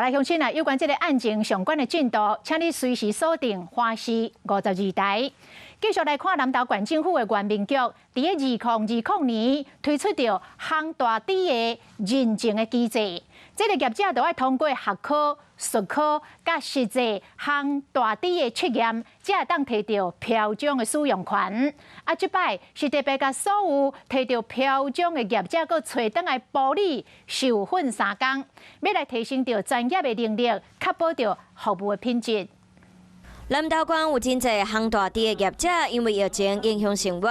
来乡亲啊，有关这个案件相关的进度，请你随时锁定华视52台。继续来看南投县政府的原民局，伫个2020年推出着烘大底的认证的机制，这个业者都要通过学科、术科甲实际烘大底的测验，才会当摕到标章的使用权。啊，这摆是特别甲所有摕到标章的业者，佮找倒来补理受训3工，要来提升着专业的能力，确保着服务的品质。南投县有真侪烘大底的业者，因为疫情影响生活，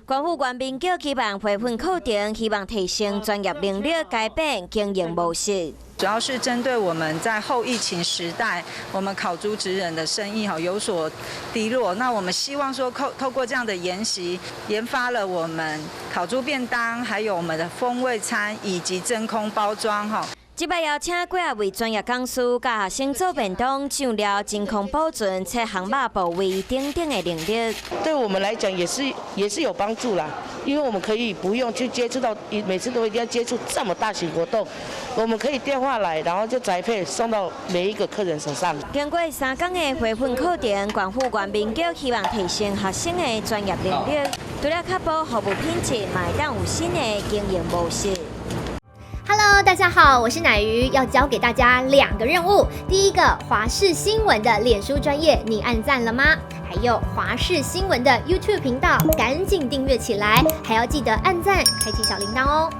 县府原民局希望培训课程，希望提升专业能力，改变经营模式。主要是针对我们在后疫情时代，我们烤猪职人的生意有所低落。那我们希望说，透过这样的研习，研发了我们烤猪便当，还有我们的风味餐以及真空包装这摆邀请几啊位专业讲师，甲学生做便当、酱料、真空保存、测烘肉部位等等的能力。对我们来讲也是有帮助啦，因为我们可以不用去接触到每次都一定要接触这么大型活动，我们可以电话来，然后就宅配送到每一个客人手上。经过3工的培训课程，县府原民局希望提升学生的专业能力，除了确保服务品质，嘛会当有新的经营模式。Hello， 大家好，我是乃瑜，要教给大家2个任务。第一个，华视新闻的脸书专页，你按赞了吗？还有华视新闻的 YouTube 频道，赶紧订阅起来，还要记得按赞，开启小铃铛哦。